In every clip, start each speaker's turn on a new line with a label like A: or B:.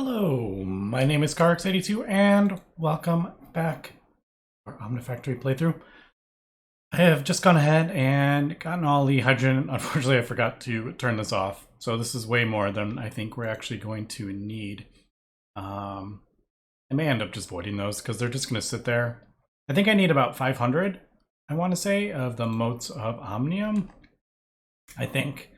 A: Hello, my name is Carx82 and welcome back to our Omnifactory playthrough. I have just gone ahead and gotten all the hydrogen. Unfortunately, I forgot to turn this off. So this is way more than I think we're actually going to need. I may end up just voiding those because they're just going to sit there. I think I need about 500, I want to say, of the Motes of Omnium, I think.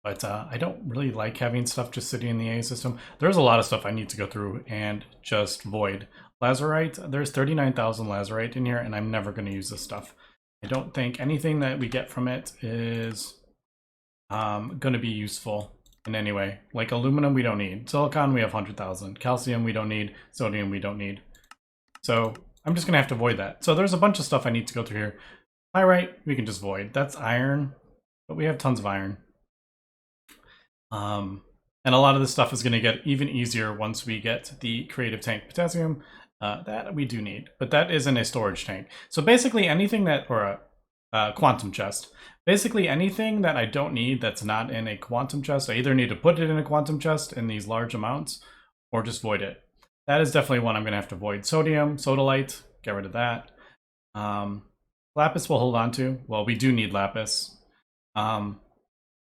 A: But I don't really like having stuff just sitting in the A system. There's a lot of stuff I need to go through and just void. Lazurite, there's 39,000 Lazurite in here, and I'm never going to use this stuff. I don't think anything that we get from it is going to be useful in any way. Like aluminum, we don't need. Silicon, we have 100,000. Calcium, we don't need. Sodium, we don't need. So I'm just going to have to void that. So there's a bunch of stuff I need to go through here. Pyrite, we can just void. That's iron, but we have tons of iron. And a lot of this stuff is going to get even easier once we get the creative tank potassium that we do need. But that isn't a storage tank. So basically anything that, or a quantum chest, basically anything that I don't need that's not in a quantum chest, I either need to put it in a quantum chest in these large amounts or just void it. That is definitely one I'm going to have to void. Sodium, sodalite, get rid of that. Lapis we'll hold on to. Well, we do need lapis. But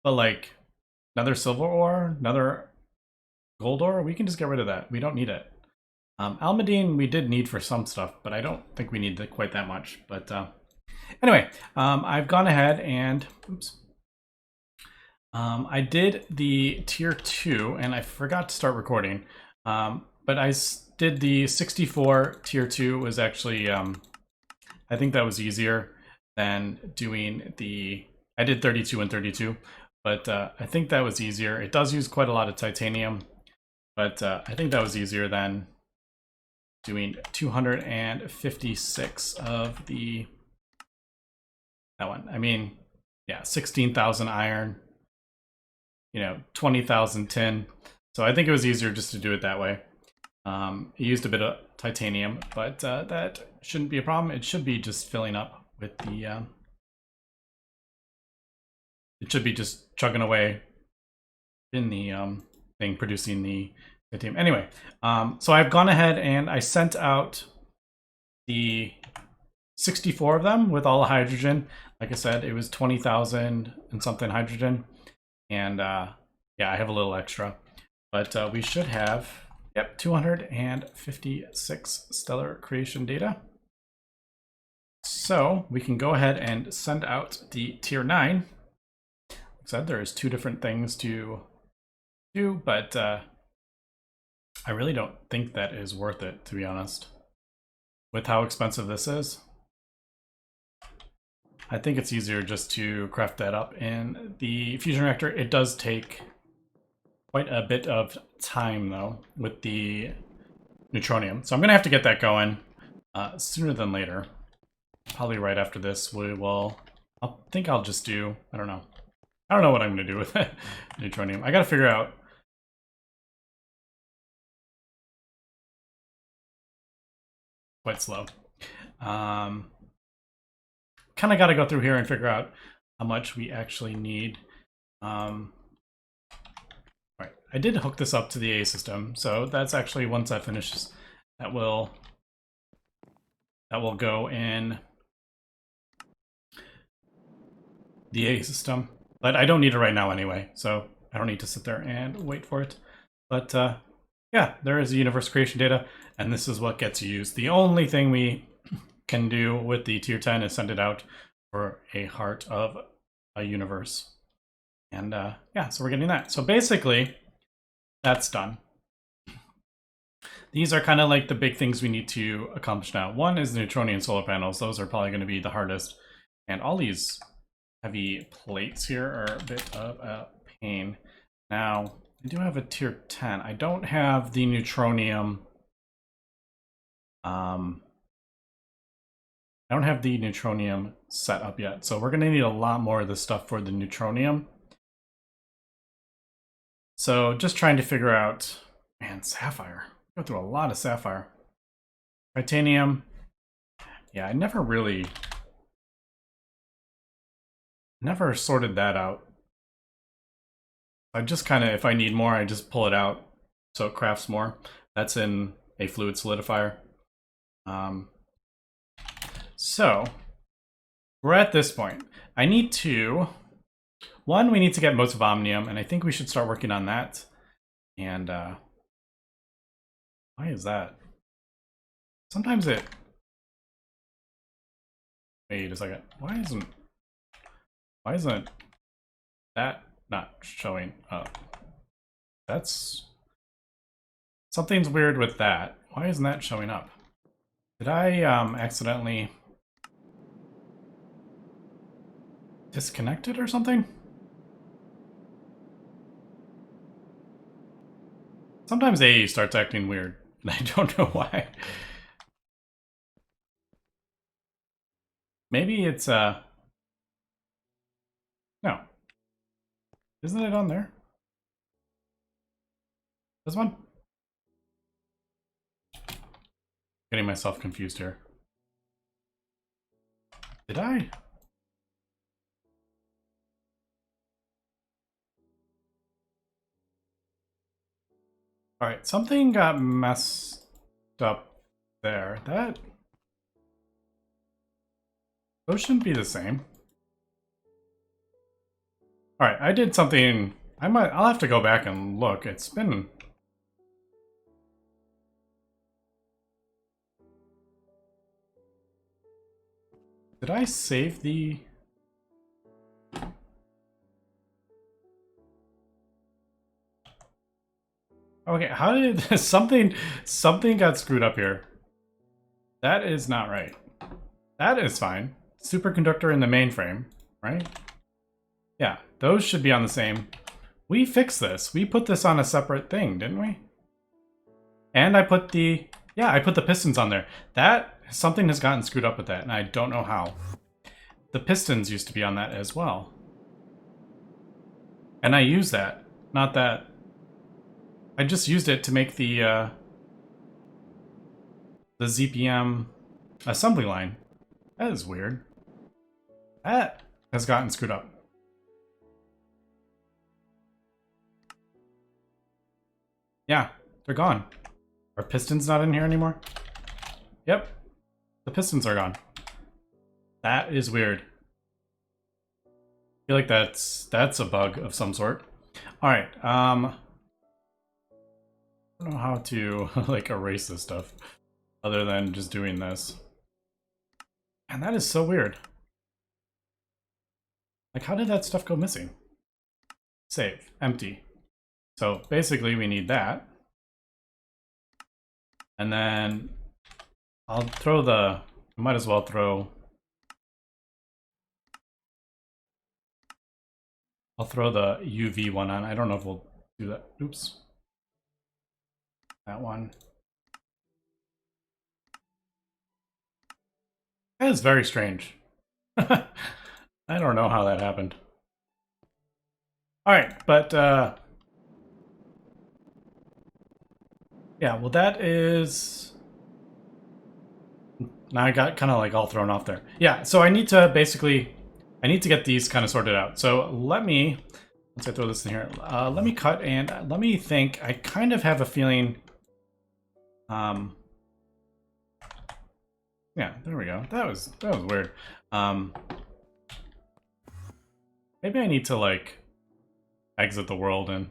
A: like another silver ore, another gold ore, we can just get rid of that. We don't need it. Almudine we did need for some stuff, but I don't think we need quite that much. But anyway, I've gone ahead and, oops. I did the tier 2, and I forgot to start recording. But I did the 64 tier 2 was actually, I think that was easier than doing the, I did 32 and 32. But I think that was easier. It does use quite a lot of titanium, but I think that was easier than doing 256 of that one. I mean, yeah, 16,000 iron, 20,000 tin. So I think it was easier just to do it that way. It used a bit of titanium, but that shouldn't be a problem. It should be just filling up with the... It should be just chugging away in the thing, producing the titanium. Anyway, so I've gone ahead and I sent out the 64 of them with all the hydrogen. Like I said, it was 20,000 and something hydrogen. And yeah, I have a little extra. But we should have, yep, 256 stellar creation data. So we can go ahead and send out the tier 9. Said there's 2 different things to do, but I really don't think that is worth it, to be honest, with how expensive this is. I think it's easier just to craft that up in the fusion reactor. It does take quite a bit of time though with the Neutronium, so I'm gonna have to get that going sooner than later. Probably right after this we will, I think I'll just do, I don't know what I'm going to do with it. Neutronium. I got to figure out. Quite slow. Kind of got to go through here and figure out how much we actually need. Right. I did hook this up to the A system, so that's actually, once that finishes, that will go in the A system. But I don't need it right now anyway, so I don't need to sit there and wait for it. But yeah, there is the universe creation data, and this is what gets used. The only thing we can do with the tier 10 is send it out for a heart of a universe. And yeah, so we're getting that. So basically, that's done. These are kind of like the big things we need to accomplish now. One is the Neutronian solar panels. Those are probably going to be the hardest. And all these heavy plates here are a bit of a pain. Now, I do have a tier 10. I don't have the Neutronium. I don't have the Neutronium set up yet, so we're going to need a lot more of this stuff for the Neutronium. So just trying to figure out, man, sapphire. Go through a lot of sapphire. Titanium. Yeah, I never sorted that out. I just kind of, if I need more, I just pull it out so it crafts more. That's in a fluid solidifier. So we're at this point. I need to, one, we need to get Motes of Omnium, and I think we should start working on that. And why is that? Sometimes it, wait a second. Why isn't that not showing up? That's, something's weird with that. Why isn't that showing up? Did I accidentally disconnect it or something? Sometimes AE starts acting weird, and I don't know why. Maybe it's, no. Isn't it on there? This one? Getting myself confused here. Did I? Alright, something got messed up there. Those shouldn't be the same. Alright, I did something. I'll have to go back and look. It's been. Did I save the. Okay, how did something got screwed up here? That is not right. That is fine. Superconductor in the mainframe, right? Yeah, those should be on the same. We fixed this. We put this on a separate thing, didn't we? And I put the, yeah, I put the pistons on there. That, something has gotten screwed up with that, and I don't know how. The pistons used to be on that as well. And I used that, not that. I just used it to make the ZPM assembly line. That is weird. That has gotten screwed up. Yeah, they're gone. Are pistons not in here anymore? Yep. The pistons are gone. That is weird. I feel like that's a bug of some sort. Alright, I don't know how to like erase this stuff other than just doing this. And that is so weird. Like, how did that stuff go missing? Save. Empty. So basically we need that. And then I'll throw the, I might as well throw, I'll throw the UV one on. I don't know if we'll do that. Oops. That one. That is very strange. I don't know how that happened. Alright, but yeah, well that is, now I got kind of like all thrown off there. Yeah, so I need to basically, I need to get these kind of sorted out. So let me, once I throw this in here, let me cut and let me think. I kind of have a feeling, yeah, there we go. That was weird. Maybe I need to like exit the world and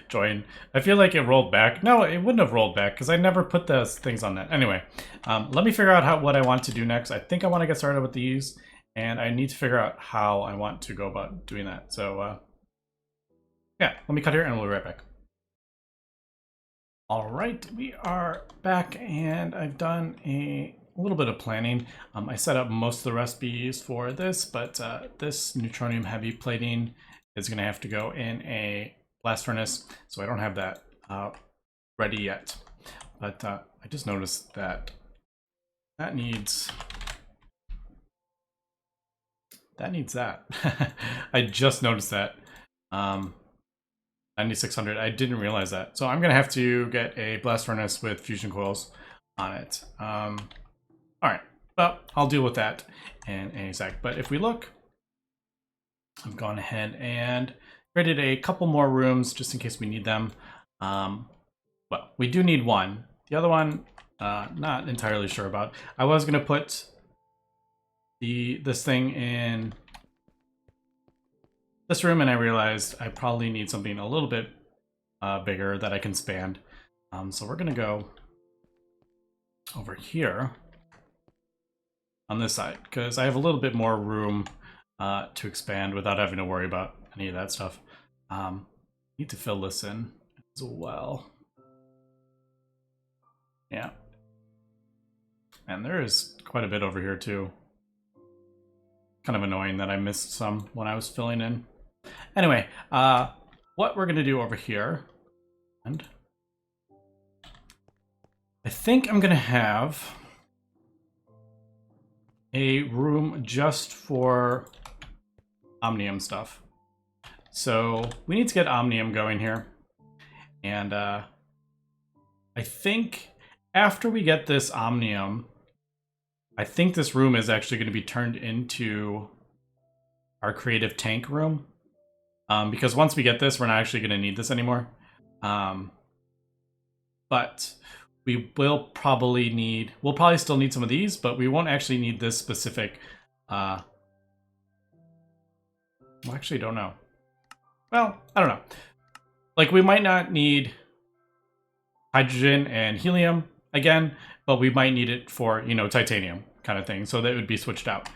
A: join. I feel like it rolled back. No, it wouldn't have rolled back because I never put those things on that. Anyway, let me figure out what I want to do next. I think I want to get started with these, and I need to figure out how I want to go about doing that. So yeah, let me cut here and we'll be right back. All right, we are back and I've done a little bit of planning. I set up most of the recipes for this, but this Neutronium heavy plating is going to have to go in a blast furnace, so I don't have that ready yet. But I just noticed that that needs that. I just noticed that. 9600, I didn't realize that. So I'm going to have to get a blast furnace with fusion coils on it. All right, well, I'll deal with that in a sec. But if we look, I've gone ahead and created a couple more rooms just in case we need them. Well, we do need one. The other one, not entirely sure about. I was going to put this thing in this room, and I realized I probably need something a little bit bigger that I can span. So we're going to go over here on this side, because I have a little bit more room to expand without having to worry about any of that stuff. Need to fill this in as well. Yeah. And there is quite a bit over here too. Kind of annoying that I missed some when I was filling in. Anyway, what we're going to do over here, and I think I'm going to have a room just for Omnium stuff. So we need to get Omnium going here. And I think after we get this Omnium, I think this room is actually going to be turned into our creative tank room. Because once we get this, we're not actually going to need this anymore. But we will probably need, we'll probably still need some of these, but we won't actually need this specific, well, actually don't know. Well, I don't know. Like, we might not need hydrogen and helium again, but we might need it for, you know, titanium kind of thing. So that would be switched out.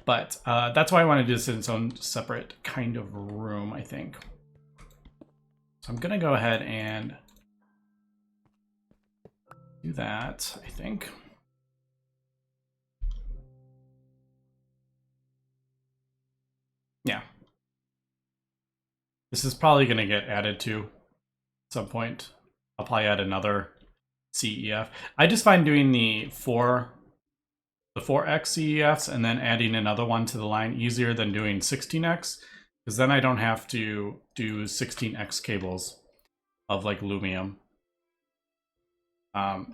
A: But that's why I want to do this in its own separate kind of room, I think. So I'm going to go ahead and do that, I think. Yeah. This is probably going to get added to at some point. I'll probably add another CEF. I just find doing the 4x CEFs and then adding another one to the line easier than doing 16x, because then I don't have to do 16x cables of like Lumium.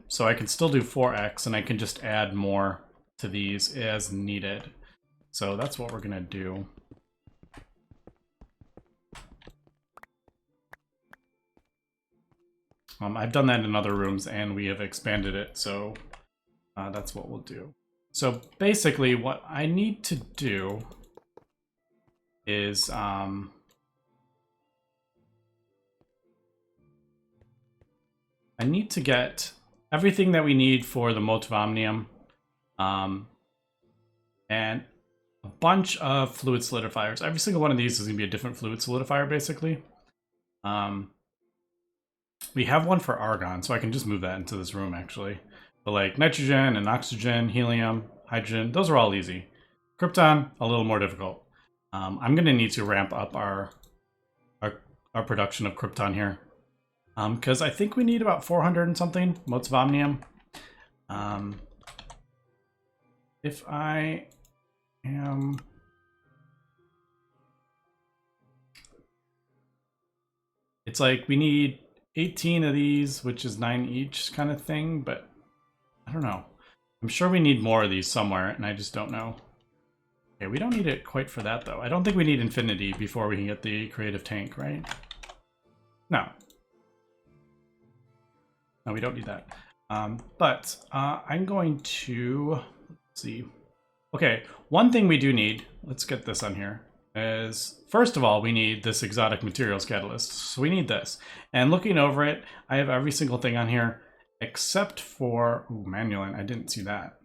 A: So I can still do 4x and I can just add more to these as needed. So that's what we're gonna do. I've done that in other rooms and we have expanded it, so that's what we'll do. So basically what I need to do is I need to get everything that we need for the Motes of Omnium and a bunch of fluid solidifiers. Every single one of these is going to be a different fluid solidifier, basically. We have one for argon, so I can just move that into this room, actually. But like nitrogen and oxygen, helium, hydrogen, those are all easy. Krypton, a little more difficult. I'm going to need to ramp up our production of krypton here. Because I think we need about 400 and something Motes of Omnium. If I am... It's like we need 18 of these, which is 9 each kind of thing, but I don't know. I'm sure we need more of these somewhere, and I just don't know. Okay, we don't need it quite for that, though. I don't think we need infinity before we can get the creative tank, right? No. No, we don't need that. But I'm going to... Let's see. Okay, one thing we do need, let's get this on here, is first of all, we need this exotic materials catalyst. So we need this. And looking over it, I have every single thing on here except for... Ooh, Manulin, I didn't see that.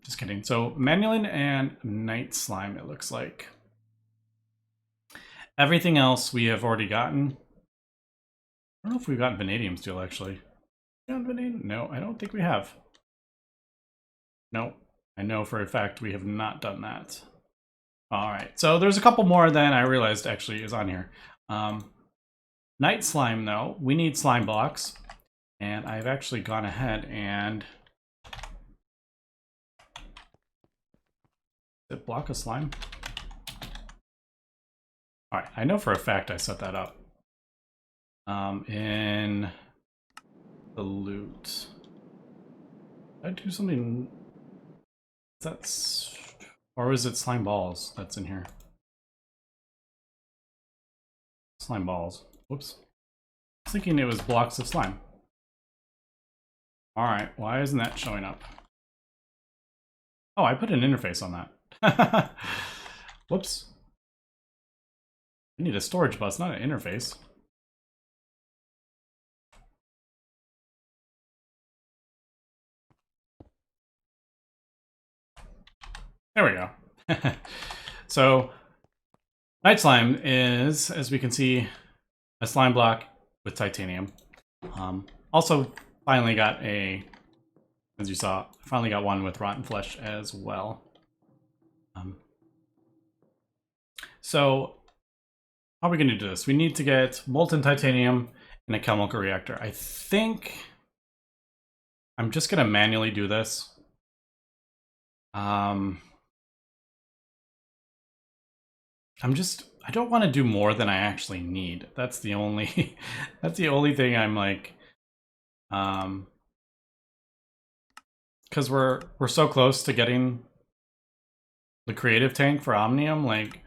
A: Just kidding. So Manulin and Night Slime, it looks like. Everything else we have already gotten. I don't know if we've gotten vanadium steel, actually. No, I don't think we have. No, I know for a fact we have not done that. All right, so there's a couple more than I realized actually is on here. Night Slime, though, we need slime blocks. And I've actually gone ahead and... Did it block a slime? All right, I know for a fact I set that up. In the loot. Did I do something? That's... Or is it slime balls that's in here? slime balls. Whoops. I was thinking it was blocks of slime. Alright, why isn't that showing up? Oh, I put an interface on that. Whoops. I need a storage bus, not an interface. There we go. So, Night Slime is, as we can see, a slime block with titanium. Also, finally got a, as you saw, finally got one with rotten flesh as well. So, how are we going to do this? We need to get molten titanium in a chemical reactor. I think I'm just going to manually do this. I don't want to do more than I actually need. That's the only that's the only thing I'm like because we're so close to getting the creative tank for Omnium, like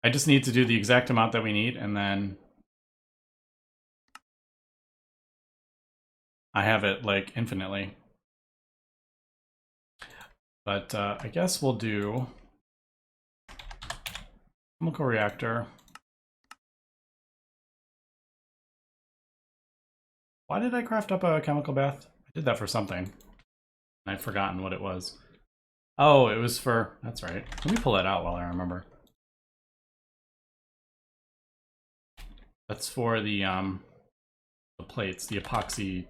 A: I just need to do the exact amount that we need and then I have it like infinitely. But I guess we'll do chemical reactor. Why did I craft up a chemical bath? I did that for something. I've forgotten what it was. Oh, it was for... That's right. Let me pull that out while I remember. That's for the plates, the epoxy,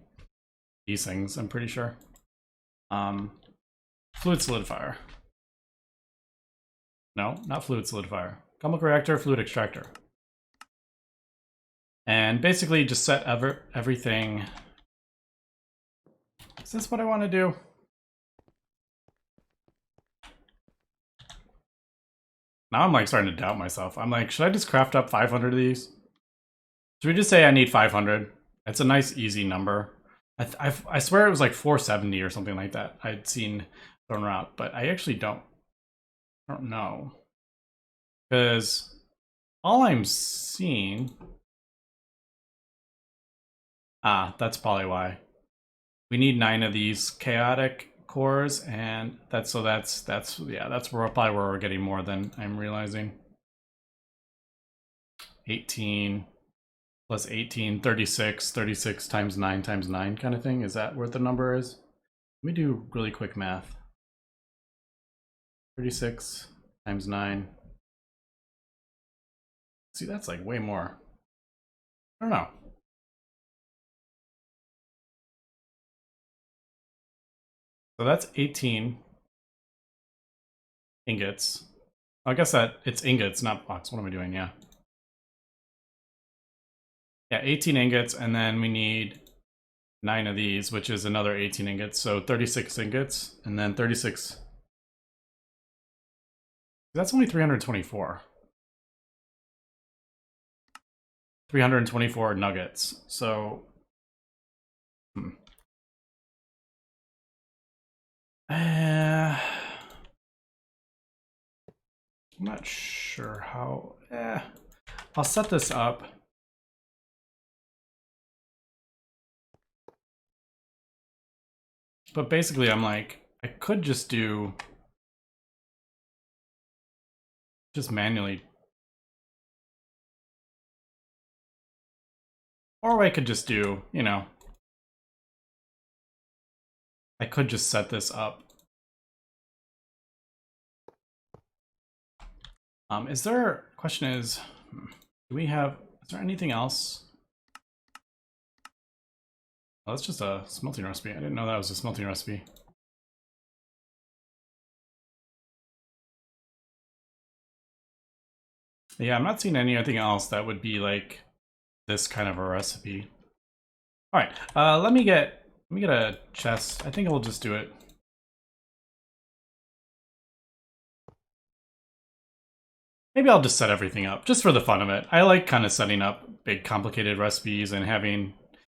A: these things, I'm pretty sure. Fluid solidifier. No, not fluid solidifier. Chemical reactor, fluid extractor. And basically just set everything. Is this what I want to do? Now I'm like starting to doubt myself. I'm like, should I just craft up 500 of these? Should we just say I need 500? It's a nice, easy number. I swear it was like 470 or something like that I'd seen thrown around, but I actually don't know. Because all I'm seeing... Ah, that's probably why. We need 9 of these chaotic cores, and that's probably where we're getting more than I'm realizing. 18 plus 18, 36, 36 times 9 times 9 kind of thing. Is that what the number is? Let me do really quick math. 36 times 9. See, that's like way more. I don't know. So that's 18 ingots. I guess that it's ingots, not blocks. What am I doing? Yeah. Yeah, 18 ingots, and then we need 9 of these, which is another 18 ingots. So 36 ingots, and then 36. That's only 324. 324 nuggets. So, I'm not sure how. I'll set this up. But basically, I'm like, I could just do just manually. Or I could just do, you know, I could just set this up. Question is, do we have, is there anything else? Oh, that's just a smelting recipe. I didn't know that was a smelting recipe. Yeah, I'm not seeing anything else that would be like this kind of a recipe. All right, let me get a chest. I think I'll just do it. Maybe I'll just set everything up just for the fun of it. I like kind of setting up big complicated recipes and having,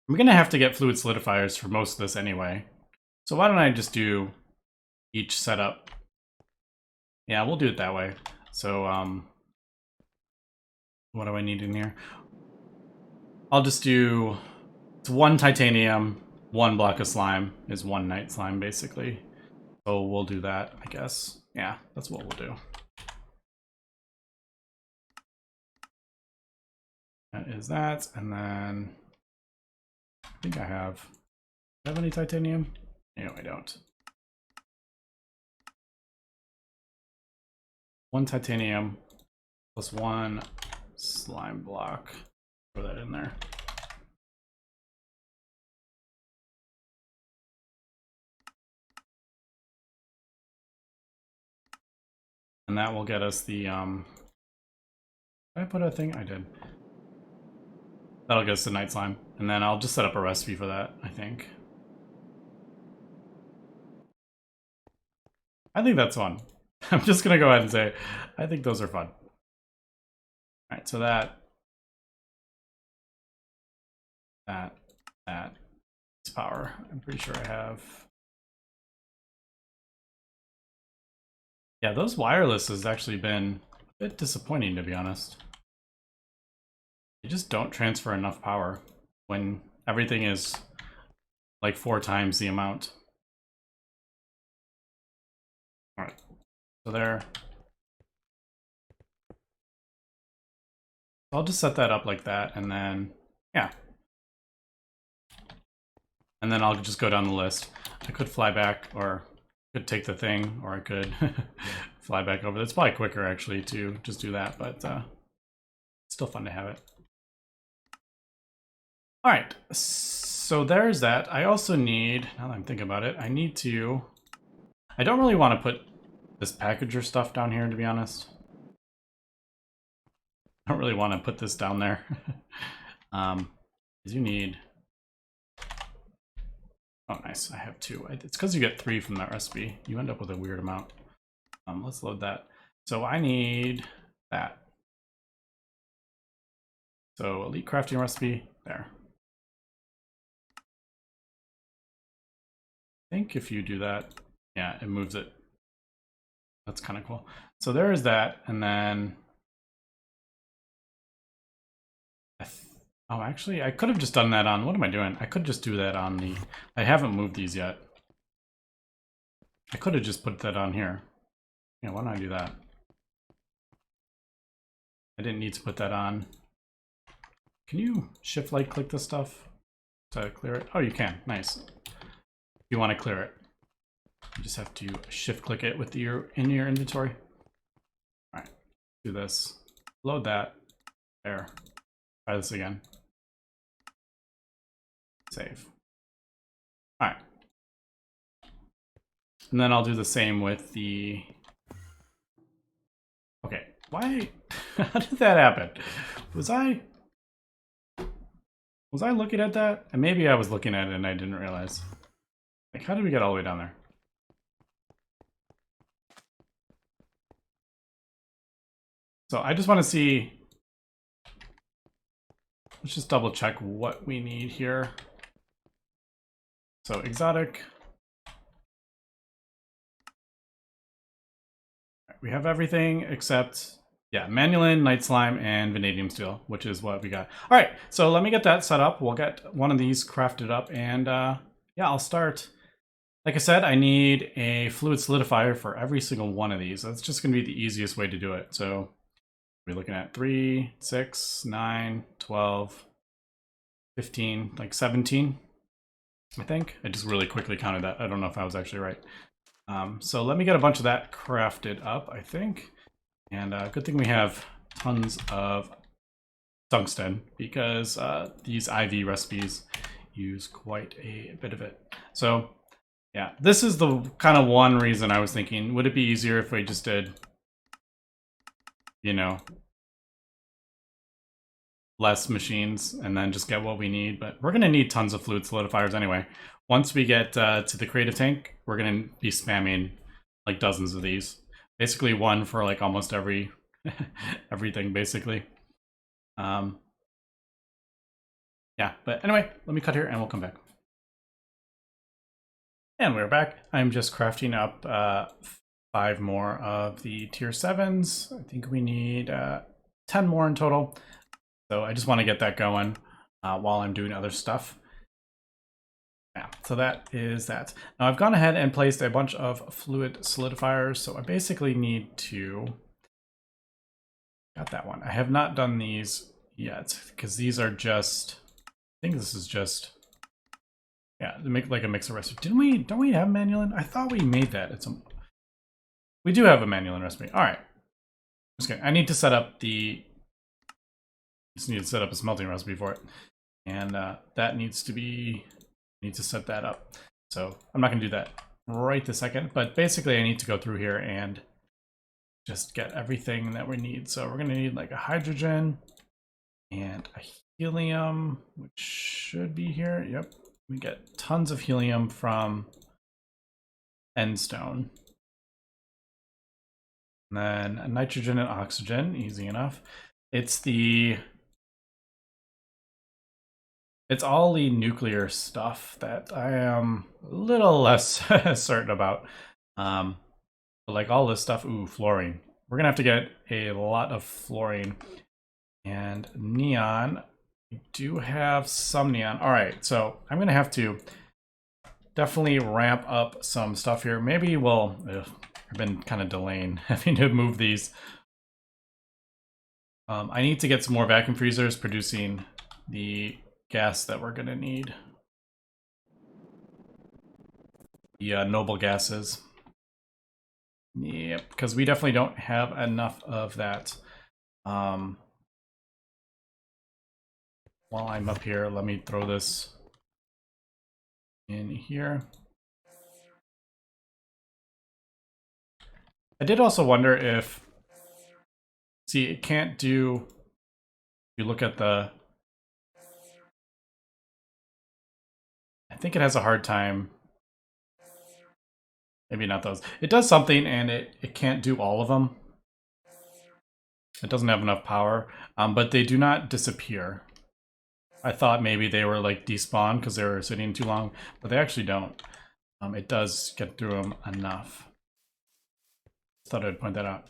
A: I'm gonna have to get fluid solidifiers for most of this anyway. So why don't I just do each setup? Yeah, we'll do it that way. So what do I need in here? I'll just do, it's 1 titanium, 1 block of slime is 1 night slime, basically. So we'll do that, I guess. Yeah, that's what we'll do. That is that, and then I think I have, do I have any titanium? No, I don't. 1 titanium plus 1 slime block. Throw that in there. And that will get us the, did I put a thing? I did. That'll get us the night slime. And then I'll just set up a recipe for that, I think. I think that's fun. I'm just gonna go ahead and say, I think those are fun. All right, so that is power. I'm pretty sure I have. Yeah, those wireless has actually been a bit disappointing, to be honest. They just don't transfer enough power when everything is like 4 times the amount. All right, so there. I'll just set that up like that, and then, yeah. And then I'll just go down the list. I could fly back, or could take the thing, or I could fly back over. It's probably quicker, actually, to just do that, but it's still fun to have it. All right, so there's that. I also need, now that I'm thinking about it, I need to, I don't really want to put this packager stuff down here, to be honest. I don't really want to put this down there. Because you need, oh nice, I have 2. It's because you get 3 from that recipe. You end up with a weird amount. Let's load that. So I need that. So elite crafting recipe, there. I think if you do that, yeah, it moves it. That's kind of cool. So there is that, and then oh, actually, I could have just done that on, what am I doing? I could just do that on the, I haven't moved these yet. I could have just put that on here. Yeah, why don't I do that? I didn't need to put that on. Can you shift right click this stuff to clear it? Oh, you can, nice. If you want to clear it, you just have to shift click it with your, in your inventory. All right, do this, load that, there. Try this again. Save. All right. And then I'll do the same with the, okay, why, how did that happen? Was I looking at that? And maybe I was looking at it and I didn't realize. Like, how did we get all the way down there? So I just want to see, let's just double check what we need here. So exotic. We have everything except, yeah, Manulin, Night Slime, and Vanadium Steel, which is what we got. All right, so let me get that set up. We'll get one of these crafted up, and yeah, I'll start. Like I said, I need a fluid solidifier for every single one of these. That's just going to be the easiest way to do it. So we're looking at 3, 6, 9, 12, 15, like 17, I think. I just really quickly counted that. I don't know if I was actually right. So let me get a bunch of that crafted up, I think. And good thing we have tons of tungsten, because these IV recipes use quite a bit of it. So yeah, this is the kind of one reason I was thinking, would it be easier if we just did, you know, less machines and then just get what we need? But we're going to need tons of fluid solidifiers anyway. Once we get to the creative tank, we're going to be spamming like dozens of these. Basically one for like almost every everything, basically. Yeah, but anyway, let me cut here and we'll come back. And we're back. I'm just crafting up 5 more of the tier 7s. I think we need 10 more in total. So I just want to get that going. while I'm doing other stuff. Yeah, so that is that. Now I've gone ahead and placed a bunch of fluid solidifiers, so I basically need to... Got that one. I have not done these yet, because these are just... I think this is just... Yeah, to make like a mixer recipe. Don't we have manulin? I thought we made that. We do have a manulin recipe. Alright. I need to set up the... Just need to set up a smelting recipe for it. And that needs to be... I need to set that up. So I'm not going to do that right this second, but basically I need to go through here and just get everything that we need. So we're going to need like a hydrogen and a helium, which should be here. Yep. We get tons of helium from endstone. And then a nitrogen and oxygen, easy enough. It's all the nuclear stuff that I am a little less certain about. But like all this stuff, ooh, fluorine. We're gonna have to get a lot of fluorine. And neon, we do have some neon. All right, so I'm gonna have to definitely ramp up some stuff here. Maybe I've been kind of delaying having to move these. I need to get some more vacuum freezers producing the gas that we're gonna need. The noble gases. Yep, because we definitely don't have enough of that. While I'm up here, let me throw this in here. I did also wonder if... See, it can't do... If you look at the... I think it has a hard time. Maybe not those. It does something and it can't do all of them. It doesn't have enough power, but they do not disappear. I thought maybe they were like despawned because they were sitting too long, but they actually don't. It does get through them enough. Thought I'd point that out.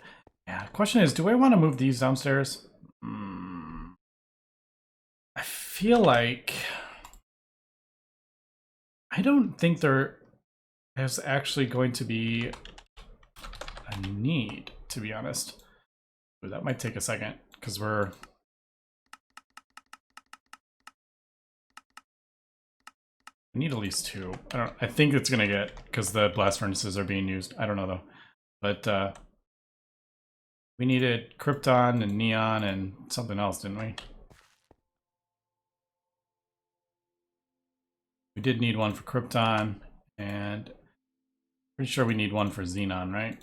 A: Yeah, question is, do I want to move these downstairs? I feel like... I don't think there is actually going to be a need, to be honest. Ooh, that might take a second, because we're... I need at least two. I think it's gonna get, because the blast furnaces are being used. I don't know though. But we needed krypton and neon and something else, didn't we? We did need one for krypton, and pretty sure we need one for xenon, right?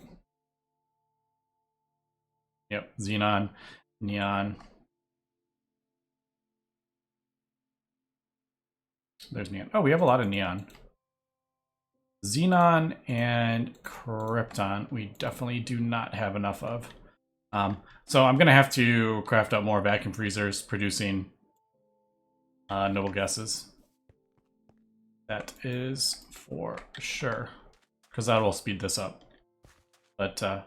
A: Yep, xenon, neon. There's neon. Oh, we have a lot of neon. Xenon and krypton, we definitely do not have enough of. So I'm going to have to craft up more vacuum freezers producing noble gases. That is for sure, because that will speed this up. But, alright,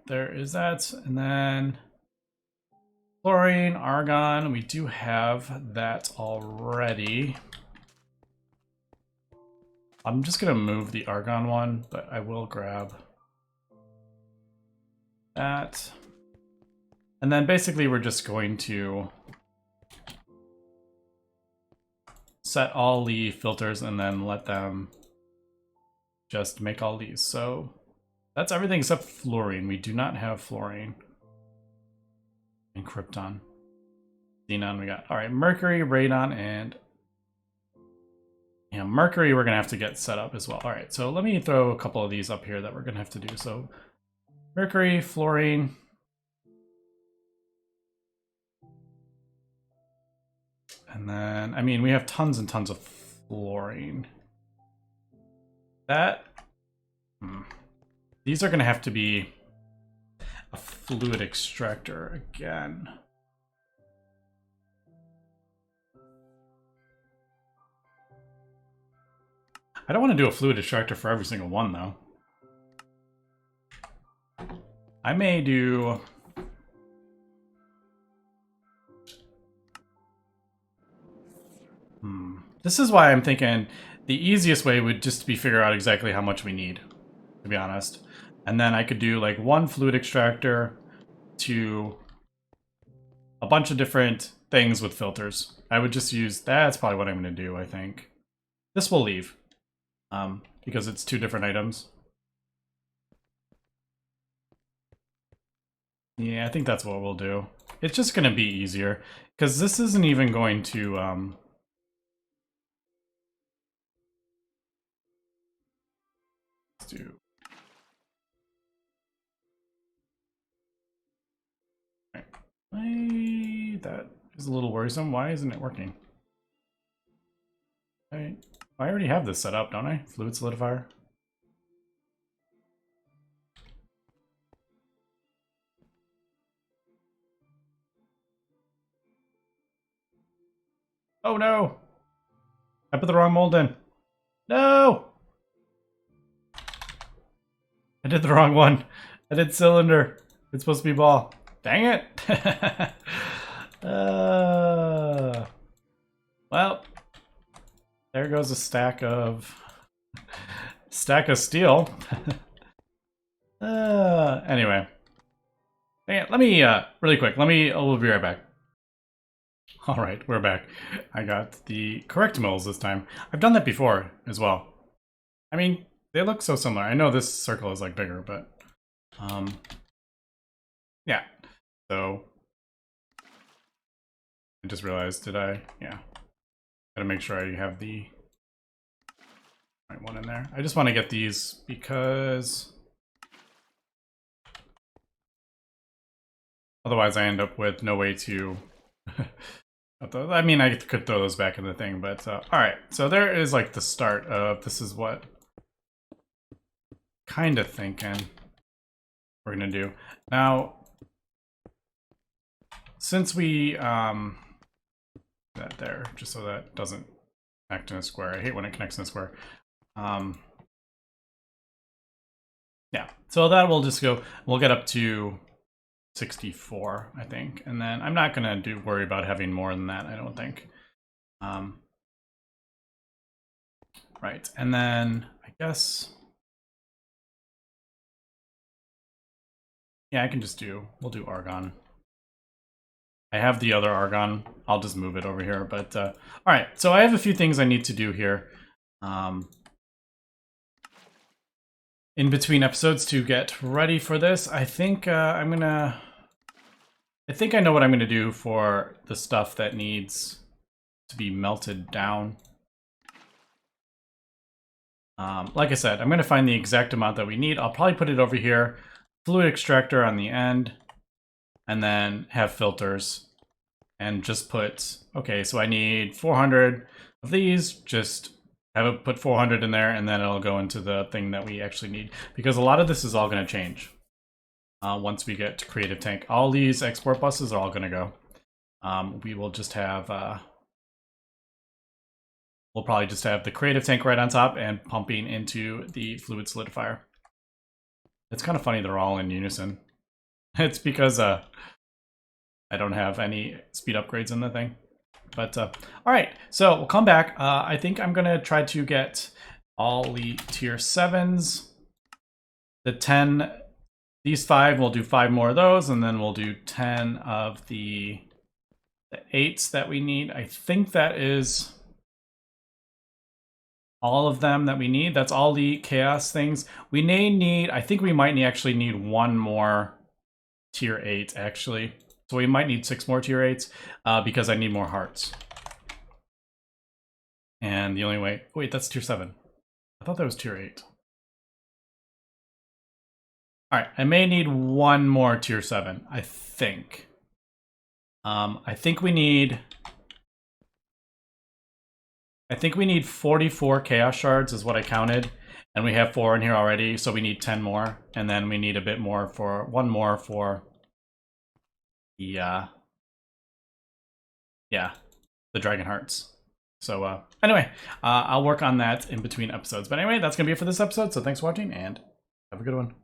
A: there is that. And then fluorine, argon, we do have that already. I'm just going to move the argon one, but I will grab that. And then basically we're just going to set all the filters and then let them just make all these. So that's everything except fluorine. We do not have fluorine. And krypton. Xenon we got. All right, mercury, radon, and yeah, mercury we're gonna have to get set up as well. All right, so let me throw a couple of these up here that we're gonna have to do. So mercury, fluorine. And then, I mean, we have tons and tons of fluorine. These are gonna have to be a fluid extractor again. I don't want to do a fluid extractor for every single one, though. I may do... This is why I'm thinking the easiest way would just be figure out exactly how much we need, to be honest. And then I could do like one fluid extractor to a bunch of different things with filters. I would just use, that's probably what I'm going to do, I think. This will leave, because it's two different items. Yeah, I think that's what we'll do. It's just going to be easier, because this isn't even going to... let's do... that is a little worrisome. Why isn't it working? I already have this set up, don't I? Fluid solidifier. Oh no! I put the wrong mold in. No! I did the wrong one. I did cylinder. It's supposed to be ball. Dang it! Well, there goes a stack of steel. Anyway, dang it. Let me really quick. We'll be right back. All right, we're back. I got the correct mills this time. I've done that before as well. I mean, they look so similar. I know this circle is like bigger, but yeah. So I just realized, yeah. Gotta make sure I have the right one in there. I just want to get these because otherwise I end up with no way to... I mean, I could throw those back in the thing, but alright. So there is like the start of, this is what kind of thinking we're gonna do. Now, since we that there, just so that doesn't connect in a square. I hate when it connects in a square. Yeah, so that will just go, we'll get up to 64, I think, and then I'm not gonna worry about having more than that, I don't think. Right, and then I guess, yeah, I can just we'll do argon. I have the other argon. I'll just move it over here. But all right, so I have a few things I need to do here in between episodes to get ready for this. I think I think I know what I'm gonna do for the stuff that needs to be melted down. Like I said, I'm gonna find the exact amount that we need. I'll probably put it over here. Fluid extractor on the end. And then have filters and just put, okay, so I need 400 of these, just have it put 400 in there, and then it'll go into the thing that we actually need. Because a lot of this is all going to change once we get to Creative Tank. All these export buses are all going to go. We will just have, we'll probably just have the Creative Tank right on top and pumping into the Fluid Solidifier. It's kind of funny they're all in unison. It's because I don't have any speed upgrades in the thing. But all right, so we'll come back. I think I'm gonna try to get all the tier 7s. The 10, these 5, we'll do 5 more of those, and then we'll do 10 of the 8s that we need. I think that is all of them that we need. That's all the chaos things. We may need, I think we might actually need one more tier 8 actually. So we might need 6 more tier 8s because I need more hearts. And the only way, wait, that's tier 7. I thought that was tier 8. All right, I may need one more tier 7, I think. I think we need 44 chaos shards is what I counted. And we have 4 in here already, so we need 10 more. And then we need a bit more for, one more for the, the dragon hearts. So anyway, I'll work on that in between episodes. But anyway, that's going to be it for this episode. So thanks for watching and have a good one.